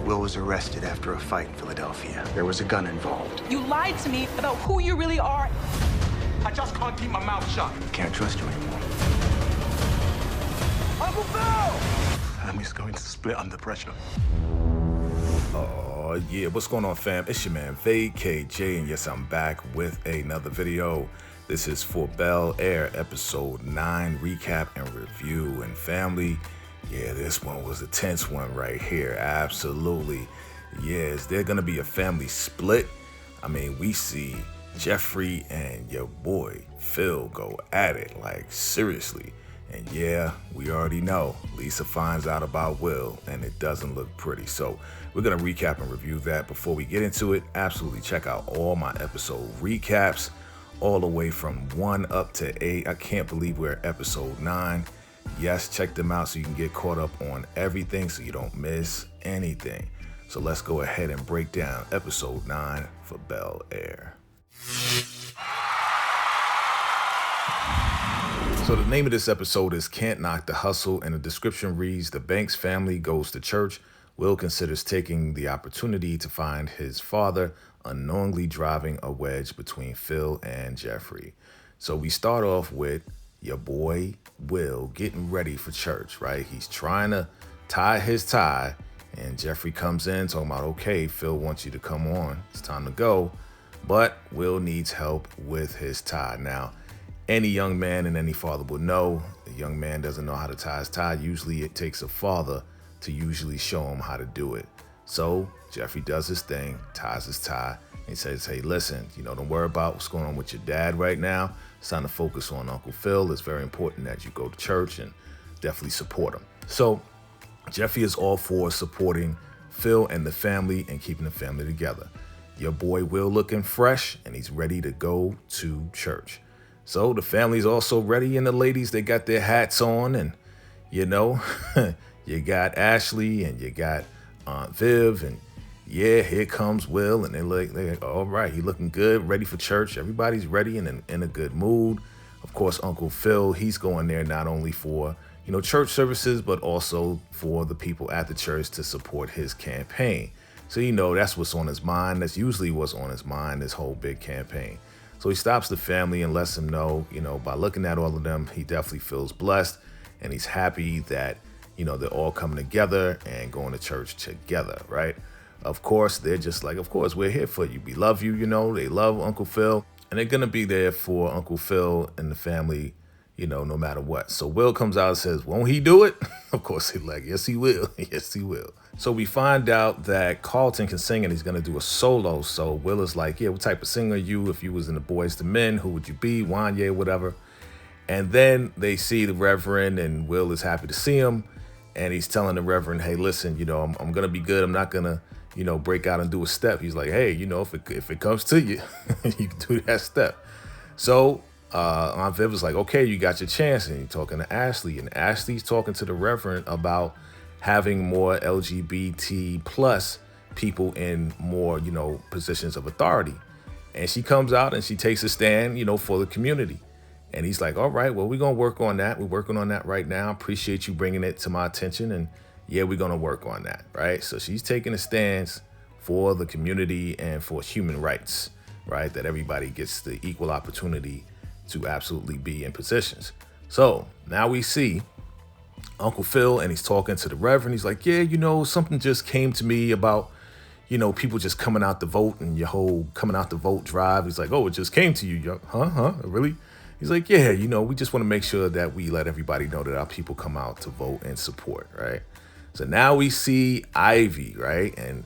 Will was arrested after a fight in Philadelphia. There was a gun involved. You lied to me about who you really are. I just can't keep my mouth shut. Can't trust you anymore. Uncle Phil! Family's going to split under pressure. Oh yeah, what's going on, fam? It's your man VACAY-J, and yes, I'm back with another video. This is for Bel-Air episode 9 recap and review. And family, yeah, this one was a tense one right here. Absolutely. Yes, there's gonna be a family split. I mean, we see Jeffrey and your boy Phil go at it, like seriously. And yeah, we already know Lisa finds out about Will and it doesn't look pretty. So we're gonna recap and review that. Before we get into it, absolutely check out all my episode recaps all the way from 1 up to 8. I can't believe we're at episode 9. Yes, check them out so you can get caught up on everything so you don't miss anything. So let's go ahead and break down episode 9 for Bel-Air. So the name of this episode is Can't Knock the Hustle, and the description reads, the Banks family goes to church. Will considers taking the opportunity to find his father unknowingly driving a wedge between Phil and Jeffrey. So we start off with your boy Will getting ready for church, right? He's trying to tie his tie, and Jeffrey comes in talking about, okay, Phil wants you to come on. It's time to go. But Will needs help with his tie. Now, any young man and any father will know a young man doesn't know how to tie his tie. Usually it takes a father to usually show him how to do it. So Jeffrey does his thing, ties his tie, and he says, hey, listen, don't worry about what's going on with your dad right now. It's time to focus on Uncle Phil. It's very important that you go to church and definitely support him. So Jeffrey is all for supporting Phil and the family and keeping the family together. Your boy Will looking fresh, and he's ready to go to church. So the family's also ready, and the ladies, they got their hats on, and you got Ashley and you got Aunt Viv, and yeah, here comes Will, and they're like, all right, he looking good, ready for church. Everybody's ready and in a good mood. Of course, Uncle Phil, he's going there not only for church services, but also for the people at the church to support his campaign. So that's what's on his mind. That's usually what's on his mind, this whole big campaign. So he stops the family and lets them know, by looking at all of them, he definitely feels blessed, and he's happy that they're all coming together and going to church together, right? Of course, they're just like, of course, we're here for you. We love you, they love Uncle Phil, and they're going to be there for Uncle Phil and the family, no matter what. So Will comes out and says, won't he do it? Of course, he's like, yes, he will. Yes, he will. So we find out that Carlton can sing and he's going to do a solo. So Will is like, yeah, what type of singer are you? If you was in the Boys to Men, who would you be? Wanye, whatever. And then they see the Reverend, and Will is happy to see him. And he's telling the Reverend, hey, listen, I'm going to be good. I'm not going to, break out and do a step. He's like, hey, if it comes to you, you can do that step. So Aunt Viv was like, okay, you got your chance. And he's talking to Ashley, and Ashley's talking to the Reverend about having more LGBT plus people in more, positions of authority. And she comes out and she takes a stand, for the community. And he's like, all right, well, we're going to work on that. We're working on that right now. Appreciate you bringing it to my attention. And yeah, we're going to work on that, right? So she's taking a stance for the community and for human rights, right? That everybody gets the equal opportunity to absolutely be in positions. So now we see Uncle Phil, and he's talking to the Reverend. He's like, yeah, something just came to me about, people just coming out to vote and your whole coming out to vote drive. He's like, oh, it just came to you. Huh? Really? He's like, yeah, we just want to make sure that we let everybody know that our people come out to vote and support, right? So now we see Ivy, right? And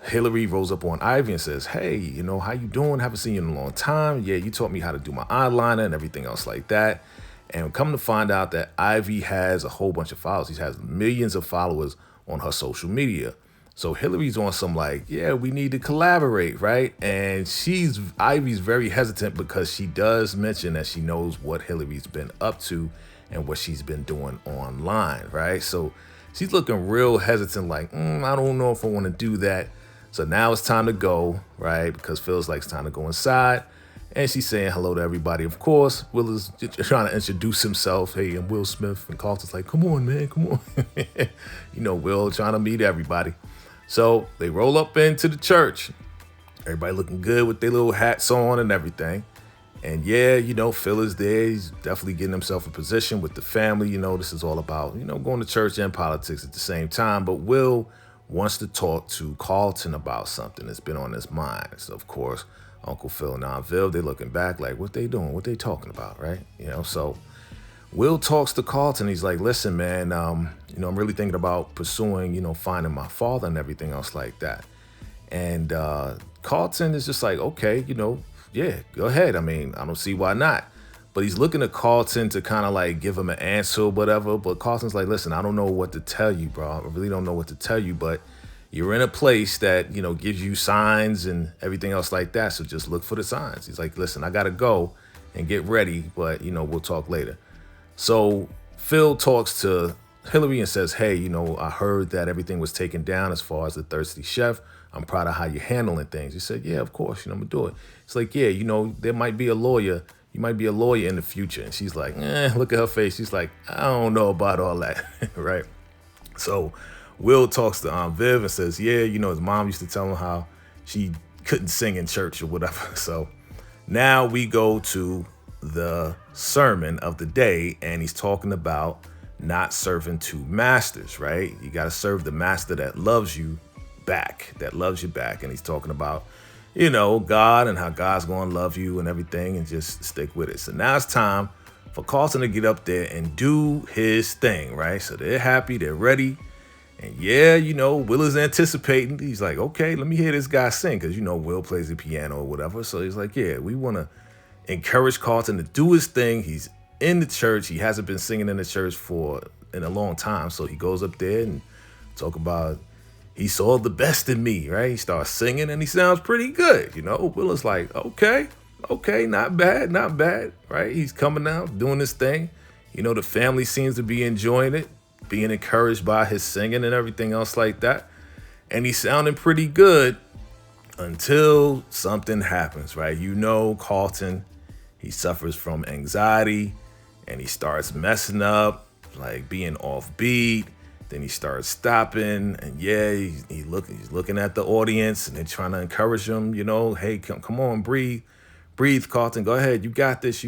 Hillary rolls up on Ivy and says, hey, how you doing? Haven't seen you in a long time. Yeah, you taught me how to do my eyeliner and everything else like that. And come to find out that Ivy has a whole bunch of followers. She has millions of followers on her social media. So Hillary's on some like, yeah, we need to collaborate, right? And Ivy's very hesitant because she does mention that she knows what Hillary's been up to and what she's been doing online, right? So she's looking real hesitant, like, I don't know if I want to do that. So now it's time to go, right? Because Phil's like, it's time to go inside. And she's saying hello to everybody. Of course, Will is trying to introduce himself. Hey, I'm Will Smith. And Carlton's like, come on, man, come on. Will trying to meet everybody. So they roll up into the church. Everybody looking good with their little hats on and everything. And yeah, Phil is there. He's definitely getting himself a position with the family. This is all about, going to church and politics at the same time. But Will wants to talk to Carlton about something that's been on his mind. So, of course, Uncle Phil and Aunt Viv, they're looking back like, what they doing? What they talking about, right? So Will talks to Carlton. He's like, listen, man, I'm really thinking about pursuing, finding my father and everything else like that. And Carlton is just like, okay, yeah, go ahead. I mean, I don't see why not. But he's looking at Carlton to kind of like give him an answer or whatever. But Carlton's like, listen, I don't know what to tell you, bro. I really don't know what to tell you. But you're in a place that, gives you signs and everything else like that. So just look for the signs. He's like, listen, I got to go and get ready. But, we'll talk later. So Phil talks to Hillary and says, hey, I heard that everything was taken down as far as the Thirsty Chef. I'm proud of how you're handling things. He said, yeah, of course, I'm going to do it. It's like, yeah, there might be a lawyer. You might be a lawyer in the future. And she's like, look at her face. She's like, I don't know about all that, right? So Will talks to Aunt Viv and says, yeah, his mom used to tell him how she couldn't sing in church or whatever. So now we go to the sermon of the day, and he's talking about not serving two masters, right? You got to serve the master that loves you back. And he's talking about, God and how God's going to love you and everything, and just stick with it. So now it's time for Carlton to get up there and do his thing, right? So they're happy, they're ready. And yeah, Will is anticipating. He's like, okay, let me hear this guy sing. Because, Will plays the piano or whatever. So he's like, yeah, we want to encourage Carlton to do his thing. He's in the church. He hasn't been singing in the church in a long time. So he goes up there and talk about, he saw the best in me, right? He starts singing and he sounds pretty good. Will is like, okay, not bad, right? He's coming out, doing his thing. The family seems to be enjoying it, being encouraged by his singing and everything else like that. And he's sounding pretty good until something happens, right? Carlton, he suffers from anxiety and he starts messing up, like being offbeat. Then he starts stopping, and yeah, he's looking at the audience, and they're trying to encourage him, hey, come on, breathe, Carlton, go ahead, you got this.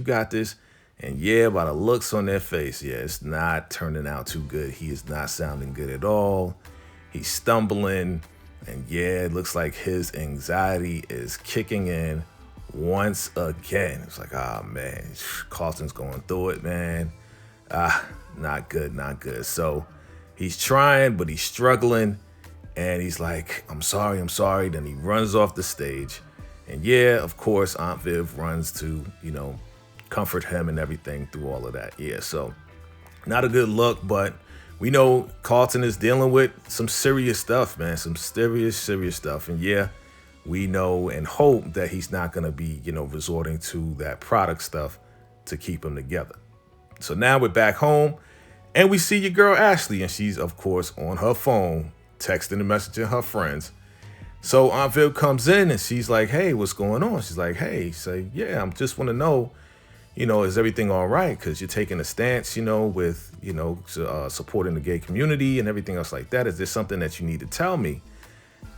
And yeah, by the looks on their face, yeah, it's not turning out too good. He is not sounding good at all. He's stumbling, and yeah, it looks like his anxiety is kicking in once again. It's like, man, Carlton's going through it, man. Not good. So he's trying, but he's struggling. And he's like, I'm sorry. Then he runs off the stage. And yeah, of course, Aunt Viv runs to, comfort him and everything through all of that. Yeah, so not a good look, but we know Carlton is dealing with some serious stuff, man. Some serious stuff. And yeah, we know and hope that he's not going to be, resorting to that product stuff to keep him together. So now we're back home. And we see your girl Ashley, and she's, of course, on her phone, texting and messaging her friends. So Aunt Viv comes in, and she's like, hey, what's going on? She's like, hey, say, yeah, I just want to know, is everything all right? Because you're taking a stance, with, supporting the gay community and everything else like that. Is there something that you need to tell me?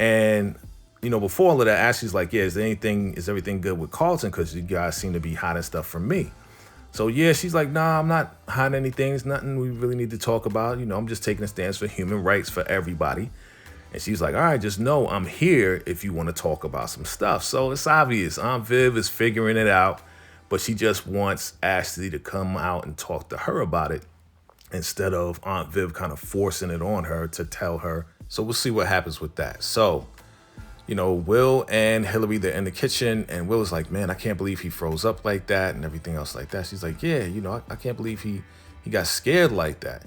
And, before all of that, Ashley's like, yeah, is everything good with Carlton? Because you guys seem to be hiding stuff from me. So, yeah, she's like, nah, I'm not hiding anything. It's nothing we really need to talk about. I'm just taking a stance for human rights for everybody. And she's like, all right, just know I'm here if you want to talk about some stuff. So it's obvious. Aunt Viv is figuring it out, but she just wants Ashley to come out and talk to her about it instead of Aunt Viv kind of forcing it on her to tell her. So we'll see what happens with that. So, Will and Hillary, they're in the kitchen, and Will is like, man, I can't believe he froze up like that and everything else like that. She's like, yeah, I can't believe he got scared like that.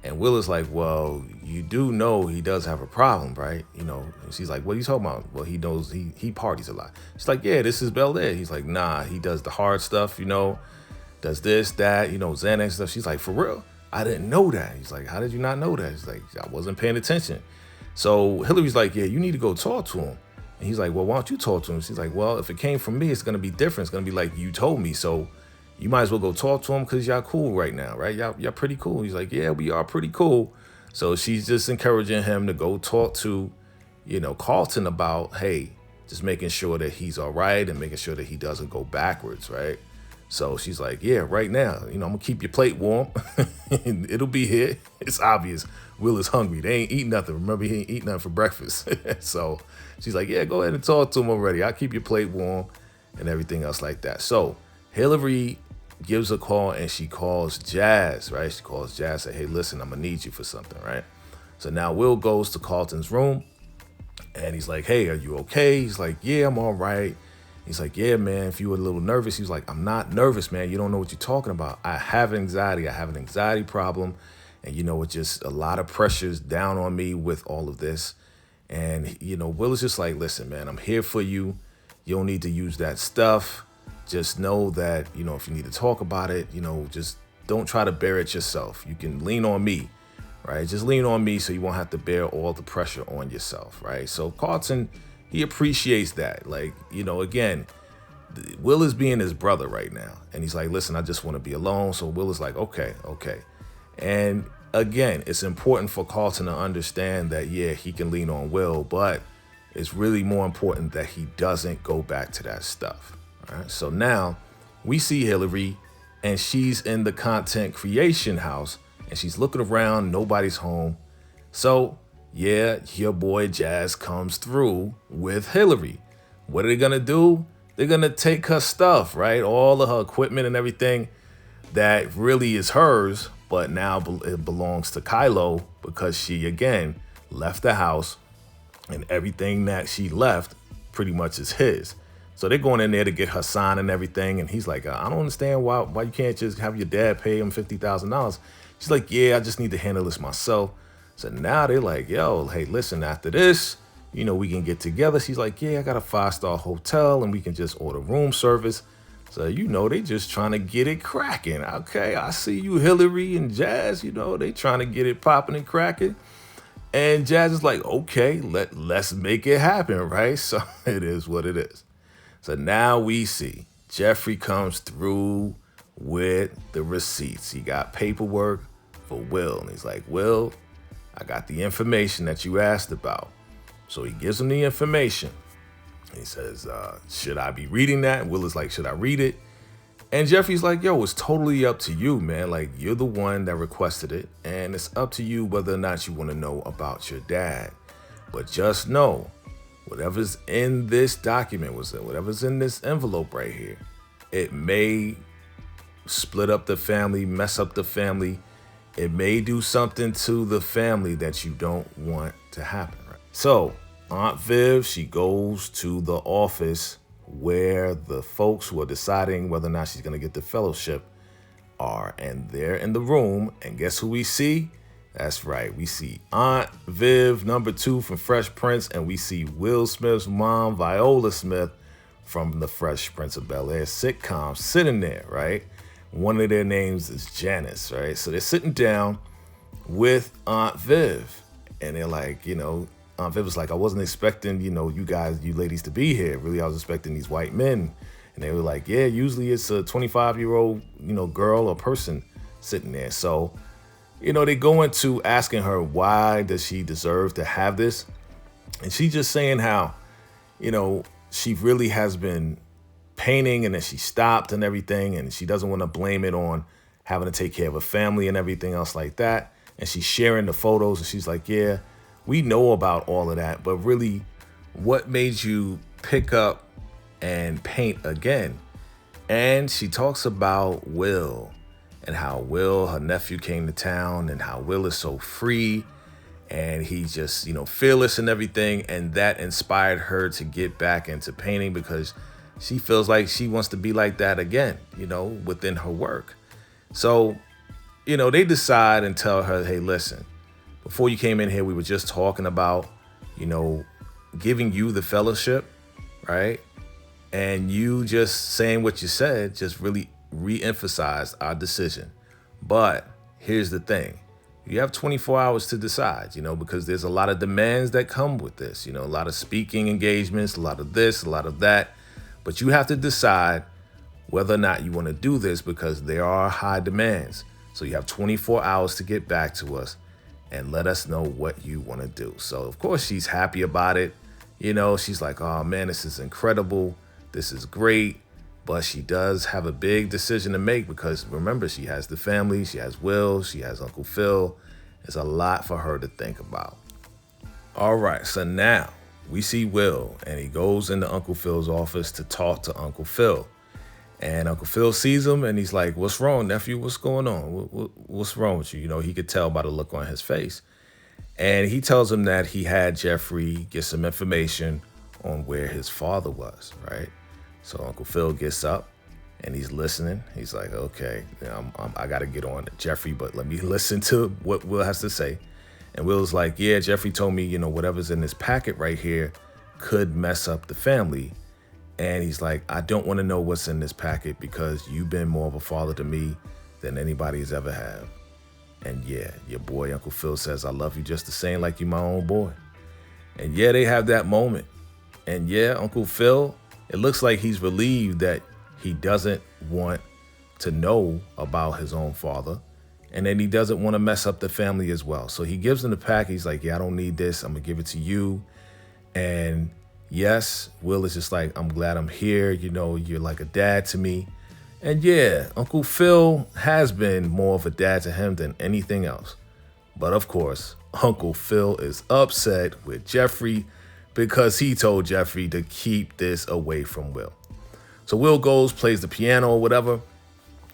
And Will is like, well, you do know he does have a problem, right? And she's like, what are you talking about? Well, he knows he parties a lot. She's like, yeah, this is Bel-Air. He's like, nah, he does the hard stuff, does this, that, Xanax stuff. She's like, for real? I didn't know that. He's like, how did you not know that? He's like, I wasn't paying attention. So Hillary's like, yeah, you need to go talk to him. And he's like, well, why don't you talk to him? She's like, well, if it came from me, it's going to be different. It's going to be like you told me. So you might as well go talk to him because y'all cool right now, right? Y'all pretty cool. He's like, yeah, we are pretty cool. So she's just encouraging him to go talk to, Carlton about, hey, just making sure that he's all right and making sure that he doesn't go backwards, right? So she's like, yeah, right now, I'm gonna keep your plate warm. It'll be here. It's obvious Will is hungry. They ain't eating nothing. Remember, he ain't eating nothing for breakfast. So she's like, yeah, go ahead and talk to him already. I'll keep your plate warm and everything else like that. So Hillary gives a call and she calls Jazz, right? She calls Jazz, say, hey, listen, I'm gonna need you for something, right? So now Will goes to Carlton's room and he's like, hey, are you okay? He's like, yeah, I'm all right. He's like, yeah, man, if you were a little nervous. He's like, I'm not nervous, man. You don't know what you're talking about. I have anxiety. I have an anxiety problem. And, it's just a lot of pressures down on me with all of this. And, Will is just like, listen, man, I'm here for you. You don't need to use that stuff. Just know that, if you need to talk about it, just don't try to bear it yourself. You can lean on me, right? Just lean on me so you won't have to bear all the pressure on yourself, right? So Carlton, he appreciates that. Like, again, Will is being his brother right now. And he's like, listen, I just want to be alone. So Will is like, okay. And again, it's important for Carlton to understand that, yeah, he can lean on Will, but it's really more important that he doesn't go back to that stuff. All right. So now we see Hillary and she's in the content creation house and she's looking around. Nobody's home. So yeah, your boy Jazz comes through with Hillary. What are they gonna do? They're gonna take her stuff, right? All of her equipment and everything that really is hers, but now it belongs to Kylo because she, again, left the house and everything that she left pretty much is his. So they're going in there to get her sign and everything. And he's like, I don't understand why you can't just have your dad pay him $50,000. She's like, yeah, I just need to handle this myself. So now they're like, yo, hey, listen, after this, we can get together. She's like, yeah, I got a 5-star hotel and we can just order room service. So, they just trying to get it cracking. Okay, I see you, Hillary and Jazz, they trying to get it popping and cracking. And Jazz is like, okay, let's make it happen, right? So it is what it is. So now we see Jeffrey comes through with the receipts. He got paperwork for Will. And he's like, Will, I got the information that you asked about. So he gives him the information. He says, should I be reading that? And Will is like, should I read it? And Jeffrey's like, yo, it's totally up to you, man. Like, you're the one that requested it. And it's up to you whether or not you want to know about your dad. But just know, whatever's in this document, whatever's in this envelope right here, it may split up the family, mess up the family. It may do something to the family that you don't want to happen. Right? So Aunt Viv, she goes to the office where the folks who are deciding whether or not she's going to get the fellowship are. And they're in the room. And guess who we see? That's right. We see Aunt Viv, number 2 from Fresh Prince. And we see Will Smith's mom, Viola Smith, from the Fresh Prince of Bel-Air sitcom, sitting there, right? One of their names is Janice, right? So they're sitting down with Aunt Viv. And they're like, Aunt Viv was like, I wasn't expecting, you ladies to be here. Really, I was expecting these white men. And they were like, yeah, usually it's a 25-year-old, girl or person sitting there. So, they go into asking her, why does she deserve to have this? And she's just saying how, she really has been painting and then she stopped and everything. And she doesn't want to blame it on having to take care of her family and everything else like that. And she's sharing the photos and she's like, yeah, we know about all of that. But really, what made you pick up and paint again? And she talks about Will and how Will, her nephew, came to town and how Will is so free and he's just, fearless and everything. And that inspired her to get back into painting because she feels like she wants to be like that again, within her work. So, they decide and tell her, hey, listen, before you came in here, we were just talking about, giving you the fellowship, right? And you just saying what you said just really re-emphasized our decision. But here's the thing. You have 24 hours to decide, because there's a lot of demands that come with this, a lot of speaking engagements, a lot of this, a lot of that. But you have to decide whether or not you want to do this because there are high demands. So you have 24 hours to get back to us. and let us know what you want to do. So, of course, she's happy about it. You know, she's like, oh, man, this is incredible. This is great. But she does have a big decision to make because, remember, she has the family. She has Will. She has Uncle Phil. There's a lot for her to think about. All right, so now we see Will, and he goes into Uncle Phil's office to talk to Uncle Phil. And Uncle Phil sees him, and he's like, what's wrong, nephew? What's going on? What's wrong with you? You know, he could tell by the look on his face. And he tells him that he had Jeffrey get some information on where his father was, right? So Uncle Phil gets up, and he's listening. He's like, okay, I got to get on Jeffrey, but let me listen to what Will has to say. And Will's like, yeah, Jeffrey told me, you know, whatever's in this packet right here could mess up the family. And he's like, I don't want to know what's in this packet because you've been more of a father to me than anybody's ever have. And yeah, your boy Uncle Phil says, I love you just the same like you my own boy. And yeah, they have that moment. And yeah, Uncle Phil, it looks like he's relieved that he doesn't want to know about his own father. And then he doesn't want to mess up the family as well. So he gives him the pack. He's like, yeah, I don't need this. I'm going to give it to you. And yes, Will is just like, I'm glad I'm here. You know, you're like a dad to me. And yeah, Uncle Phil has been more of a dad to him than anything else. But of course, Uncle Phil is upset with Jeffrey because he told Jeffrey to keep this away from Will. So Will goes, plays the piano or whatever.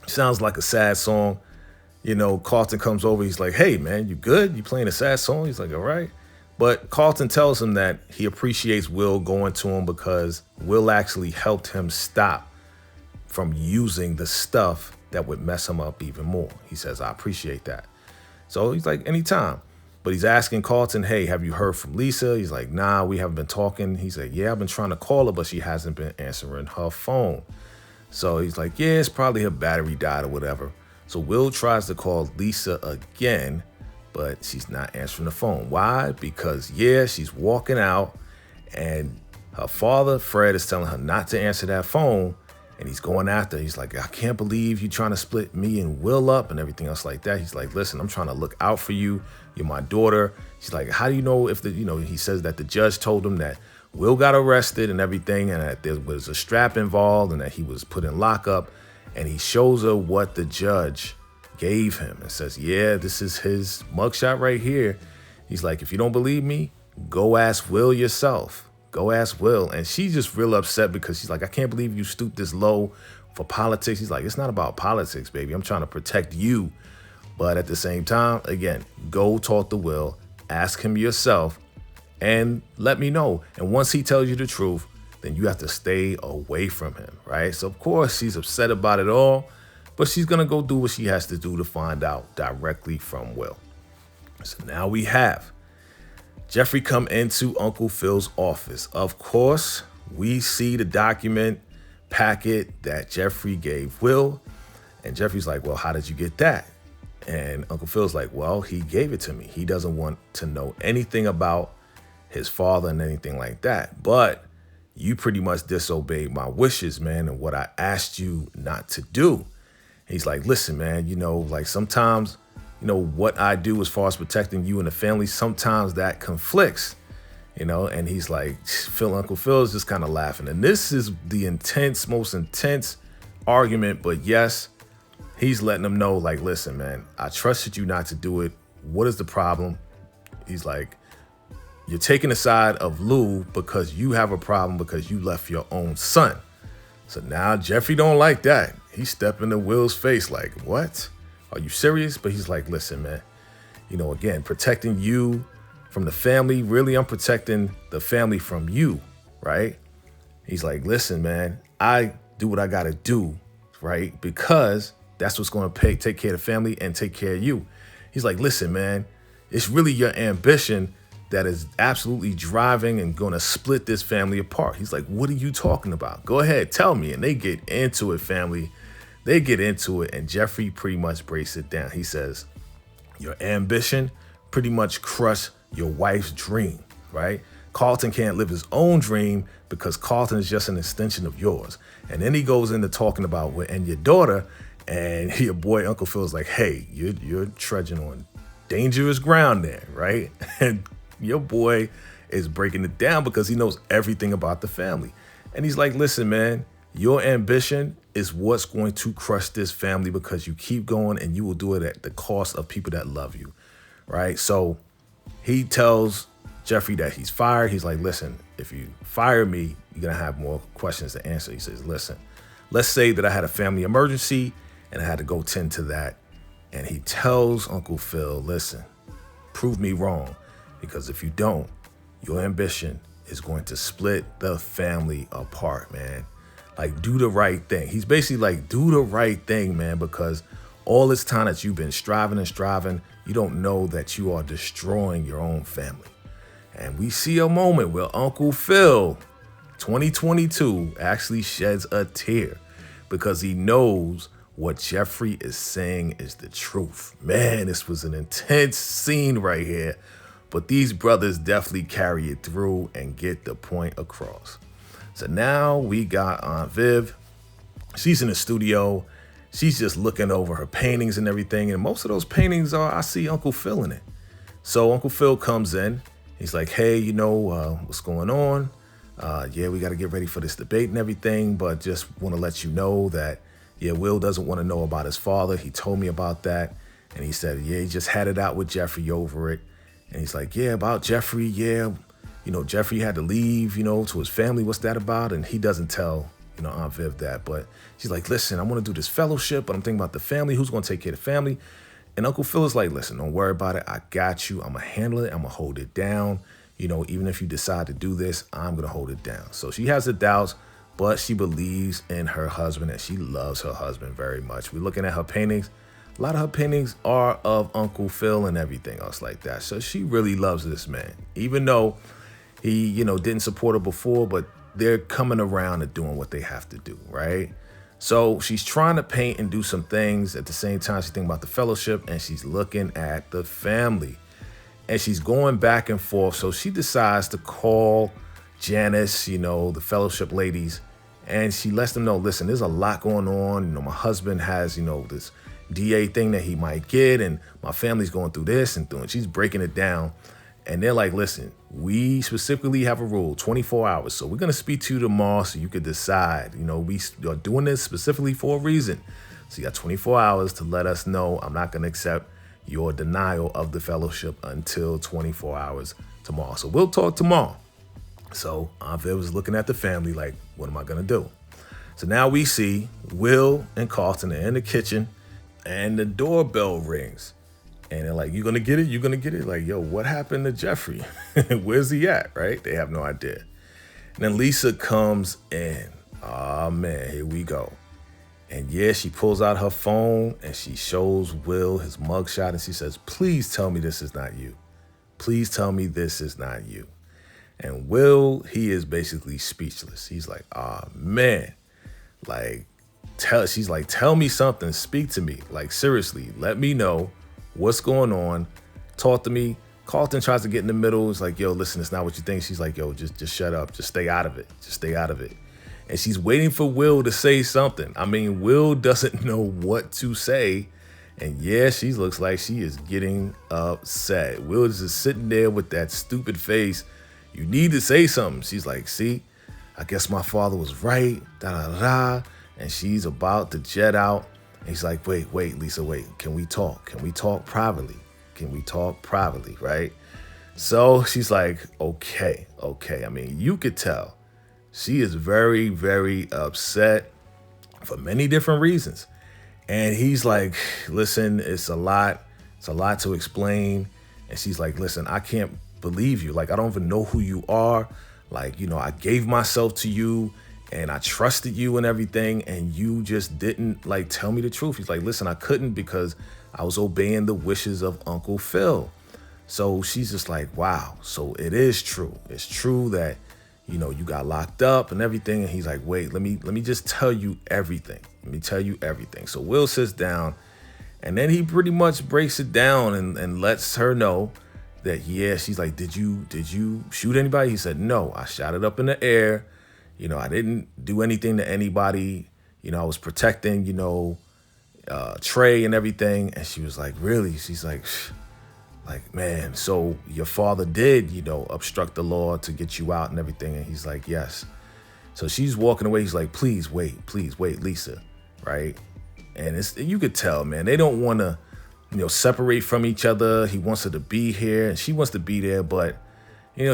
Sounds like a sad song. You know, Carlton comes over. He's like, hey, man, you good? You playing a sad song? He's like, all right. But Carlton tells him that he appreciates Will going to him because Will actually helped him stop from using the stuff that would mess him up even more. He says, I appreciate that. So he's like, anytime. But he's asking Carlton, hey, have you heard from Lisa? He's like, nah, we haven't been talking. He's like, yeah, I've been trying to call her, but she hasn't been answering her phone. So he's like, yeah, it's probably her battery died or whatever. So Will tries to call Lisa again, but she's not answering the phone. Why? Because, yeah, she's walking out, and her father, Fred, is telling her not to answer that phone, and he's going after her. He's like, I can't believe you're trying to split me and Will up and everything else like that. He's like, listen, I'm trying to look out for you. You're my daughter. She's like, how do you know if he says that the judge told him that Will got arrested and everything, and that there was a strap involved and that he was put in lockup. And he shows her what the judge gave him and says, yeah, this is his mugshot right here. He's like, if you don't believe me, go ask Will yourself. Go ask Will. And she's just real upset because she's like, I can't believe you stooped this low for politics. He's like, it's not about politics, baby. I'm trying to protect you. But at the same time, again, go talk to Will, ask him yourself, and let me know. And once he tells you the truth, then you have to stay away from him, right? So, of course, she's upset about it all, but she's going to go do what she has to do to find out directly from Will. So now we have Jeffrey come into Uncle Phil's office. Of course, we see the document packet that Jeffrey gave Will, and Jeffrey's like, well, how did you get that? And Uncle Phil's like, well, he gave it to me. He doesn't want to know anything about his father and anything like that, but you pretty much disobeyed my wishes, man, and what I asked you not to do. He's like, listen, man, like sometimes, what I do as far as protecting you and the family, sometimes that conflicts, and he's like, Uncle Phil is just kind of laughing. And this is the most intense argument, but yes, he's letting them know, like, listen, man, I trusted you not to do it. What is the problem? He's like, you're taking the side of Lou because you have a problem because you left your own son. So now Jeffrey don't like that. He stepped into Will's face like, what? Are you serious? But he's like, listen, man, again, protecting you from the family. Really, I'm protecting the family from you, right? He's like, listen, man, I do what I got to do, right? Because that's what's going to take care of the family and take care of you. He's like, listen, man, it's really your ambition that is absolutely driving and going to split this family apart. He's like, what are you talking about? Go ahead, tell me. And they get into it, family. They get into it, and Jeffrey pretty much breaks it down. He says, your ambition pretty much crushed your wife's dream, right? Carlton can't live his own dream because Carlton is just an extension of yours. And then he goes into talking about and your daughter, and your boy Uncle Phil's like, hey, you're trudging on dangerous ground there, right? And your boy is breaking it down because he knows everything about the family. And he's like, listen, man, your ambition is what's going to crush this family because you keep going and you will do it at the cost of people that love you, right? So he tells Jeffrey that he's fired. He's like, listen, if you fire me, you're going to have more questions to answer. He says, listen, let's say that I had a family emergency and I had to go tend to that. And he tells Uncle Phil, listen, prove me wrong, because if you don't, your ambition is going to split the family apart, man. Like, do the right thing. He's basically like, do the right thing, man, because all this time that you've been striving, you don't know that you are destroying your own family. And we see a moment where Uncle Phil, 2022, actually sheds a tear because he knows what Jeffrey is saying is the truth. Man, this was an intense scene right here, but these brothers definitely carry it through and get the point across. So now we got Aunt Viv. She's in the studio. She's just looking over her paintings and everything. And most of those paintings I see Uncle Phil in it. So Uncle Phil comes in. He's like, hey, what's going on? Yeah, we got to get ready for this debate and everything. But just want to let you know that, yeah, Will doesn't want to know about his father. He told me about that. And he said, yeah, he just had it out with Jeffrey over it. And he's like, yeah, about Jeffrey. Yeah, Jeffrey had to leave, to his family. What's that about? And he doesn't tell, Aunt Viv that. But she's like, listen, I want to do this fellowship, but I'm thinking about the family. Who's going to take care of the family? And Uncle Phil is like, listen, don't worry about it. I got you. I'm going to handle it. I'm going to hold it down. Even if you decide to do this, I'm going to hold it down. So she has the doubts, but she believes in her husband and she loves her husband very much. We're looking at her paintings. A lot of her paintings are of Uncle Phil and everything else like that. So she really loves this man, even though he, didn't support her before, but they're coming around and doing what they have to do, right? So she's trying to paint and do some things. At the same time, she's thinking about the fellowship and she's looking at the family. And she's going back and forth. So she decides to call Janice, the fellowship ladies, and she lets them know, listen, there's a lot going on. My husband has, this DA thing that he might get, and my family's going through this and doing. She's breaking it down. And they're like, listen, we specifically have a rule, 24 hours. So we're going to speak to you tomorrow so you could decide. We are doing this specifically for a reason. So you got 24 hours to let us know. I'm not going to accept your denial of the fellowship until 24 hours tomorrow. So we'll talk tomorrow. So Aunt Viv was looking at the family like, what am I going to do? So now we see Will and Carlton are in the kitchen and the doorbell rings. And they're like, you going to get it? You going to get it? Like, yo, what happened to Jeffrey? Where's he at? Right? They have no idea. And then Lisa comes in. Oh, man, here we go. And yeah, she pulls out her phone and she shows Will his mugshot and she says, please tell me this is not you. Please tell me this is not you. And Will, he is basically speechless. He's like, man, like, she's like, tell me something, speak to me. Like, seriously, let me know what's going on. Talk to me. Carlton tries to get in the middle. It's like, yo, listen, it's not what you think. She's like, yo, just shut up. Just stay out of it. Just stay out of it. And she's waiting for Will to say something. I mean, Will doesn't know what to say. And yeah, she looks like she is getting upset. Will is just sitting there with that stupid face. You need to say something. She's like, see, I guess my father was right. Da da da. And she's about to jet out. And he's like, wait, Lisa, wait. Can we talk? Can we talk privately? Can we talk privately, right? So she's like, okay. I mean, you could tell. She is very, very upset for many different reasons. And he's like, listen, it's a lot to explain. And she's like, listen, I can't believe you. Like, I don't even know who you are. Like, I gave myself to you and I trusted you and everything. And you just didn't like tell me the truth. He's like, listen, I couldn't because I was obeying the wishes of Uncle Phil. So she's just like, wow. So it is true. It's true that you got locked up and everything. And he's like, wait, let me just tell you everything. Let me tell you everything. So Will sits down and then he pretty much breaks it down and lets her know that, yeah, she's like, did you shoot anybody? He said, no, I shot it up in the air. I didn't do anything to anybody. I was protecting, Trey and everything. And she was like, really? She's like, like, man, so your father did, obstruct the law to get you out and everything. And he's like, yes. So she's walking away. He's like, please wait, Lisa, right? And you could tell, man, they don't want to, separate from each other. He wants her to be here and she wants to be there, but,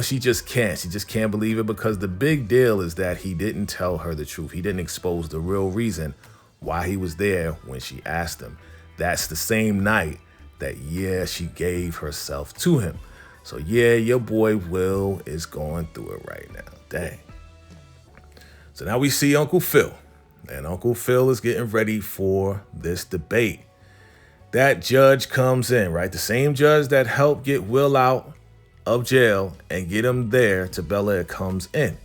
she just can't. She just can't believe it because the big deal is that he didn't tell her the truth. He didn't expose the real reason why he was there when she asked him. That's the same night that, she gave herself to him. So, your boy Will is going through it right now. Dang. So now we see Uncle Phil. And Uncle Phil is getting ready for this debate. That judge comes in, right? The same judge that helped get Will out of jail and get him there to Bel-Air comes in.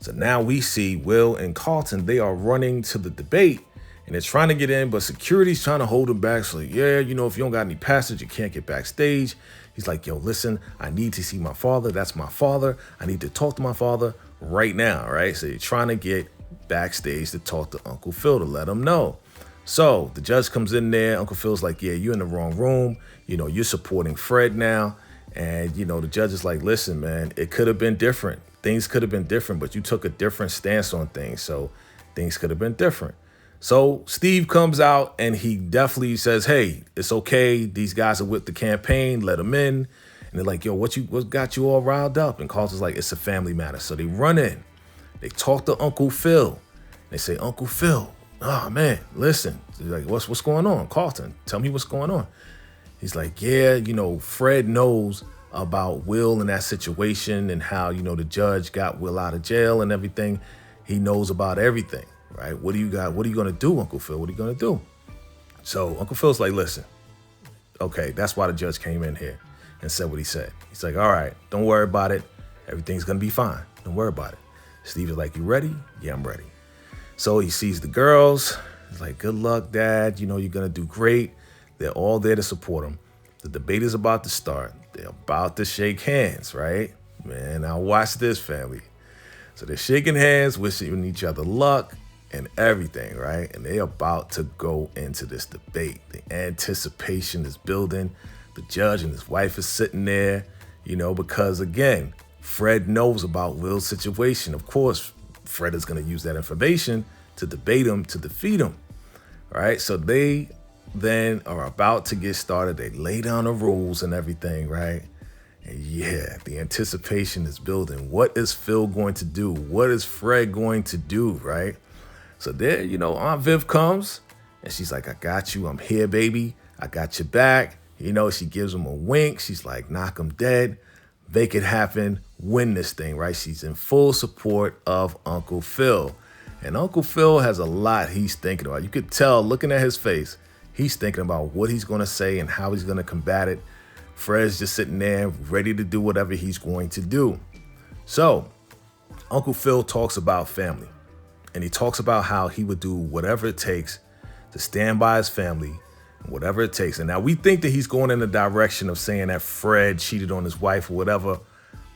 So now we see Will and Carlton, they are running to the debate and they're trying to get in, but security's trying to hold them back. So, if you don't got any passage, you can't get backstage. He's like, yo, listen, I need to see my father. That's my father. I need to talk to my father right now, right? So you're trying to get backstage to talk to Uncle Phil to let him know. So the judge comes in there. Uncle Phil's like, you're in the wrong room. You're supporting Fred now. And, the judge is like, listen, man, it could have been different. Things could have been different, but you took a different stance on things. So things could have been different. So Steve comes out and he definitely says, hey, it's okay. These guys are with the campaign. Let them in. And they're like, yo, what got you all riled up? And Carlton's like, it's a family matter. So they run in. They talk to Uncle Phil. They say, Uncle Phil, oh, man, listen. He's like, what's going on? Carlton, tell me what's going on. He's like, Fred knows about Will and that situation and how, the judge got Will out of jail and everything. He knows about everything, right? What do you got? What are you going to do, Uncle Phil? What are you going to do? So Uncle Phil's like, listen, okay, that's why the judge came in here and said what he said. He's like, all right, don't worry about it. Everything's going to be fine. Don't worry about it. Steve is like, you ready? Yeah, I'm ready. So he sees the girls. He's like, good luck, Dad. You're going to do great. They're all there to support him. The debate is about to start. They're about to shake hands, right? Man, now watch this, family. So they're shaking hands, wishing each other luck and everything, right? And they're about to go into this debate. The anticipation is building. The judge and his wife is sitting there, because, again, Fred knows about Will's situation. Of course, Fred is going to use that information to debate him, to defeat him, right? So they then are about to get started. They lay down the rules and everything, right? And the anticipation is building. What is Phil going to do? What is Fred going to do, right? So there, Aunt Viv comes and she's like, I got you. I'm here, baby. I got your back. She gives him a wink. She's like, knock him dead. Make it happen. Win this thing, right? She's in full support of Uncle Phil. And Uncle Phil has a lot he's thinking about. You could tell looking at his face, he's thinking about what he's going to say and how he's going to combat it. Fred's just sitting there ready to do whatever he's going to do. So Uncle Phil talks about family. And he talks about how he would do whatever it takes to stand by his family, whatever it takes. And now we think that he's going in the direction of saying that Fred cheated on his wife or whatever.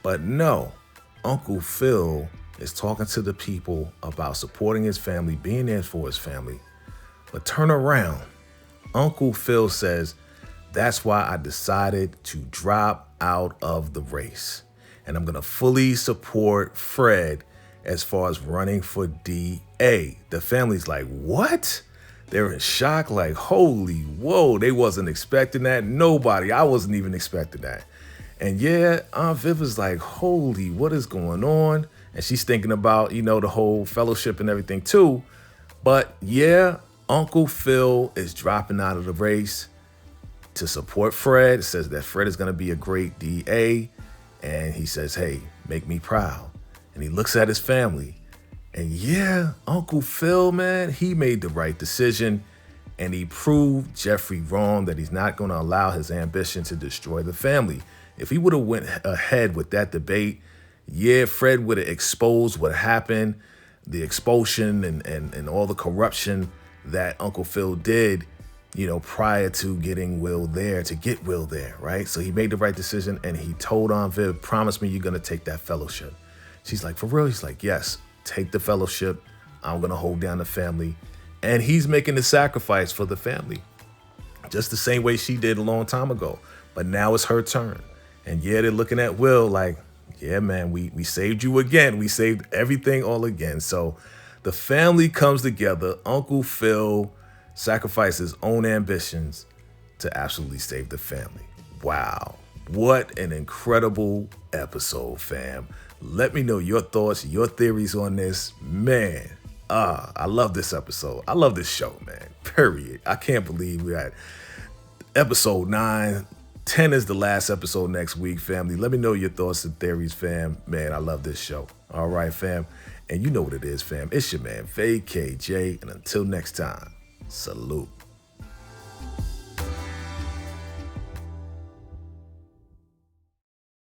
But no, Uncle Phil is talking to the people about supporting his family, being there for his family. But turn around. Uncle Phil says, that's why I decided to drop out of the race. And I'm going to fully support Fred as far as running for DA. The family's like, what? They're in shock, like, holy, whoa, they wasn't expecting that. Nobody, I wasn't even expecting that. And Aunt Viv is like, holy, what is going on? And she's thinking about, the whole fellowship and everything too. But Uncle Phil is dropping out of the race to support Fred. It says that Fred is going to be a great DA. And he says, hey, make me proud. And he looks at his family. And Uncle Phil, man, he made the right decision. And he proved Jeffrey wrong, that he's not going to allow his ambition to destroy the family. If he would have went ahead with that debate, Fred would have exposed what happened, the expulsion and all the corruption that Uncle Phil did, prior to getting Will there, right? So he made the right decision and he told Aunt Viv, promise me you're going to take that fellowship. She's like, for real? He's like, yes, take the fellowship. I'm going to hold down the family. And he's making the sacrifice for the family, just the same way she did a long time ago. But now it's her turn. And yeah, they're looking at Will like, yeah, man, we saved you again. We saved everything all again. So the family comes together. Uncle Phil sacrifices his own ambitions to absolutely save the family. Wow. What an incredible episode, fam. Let me know your thoughts, your theories on this. Man, I love this episode. I love this show, man. Period. I can't believe we had episode 9. 10 is the last episode next week, family. Let me know your thoughts and theories, fam. Man, I love this show. All right, fam. And you know what it is, fam. It's your man, VACAY-J. And until next time, salute.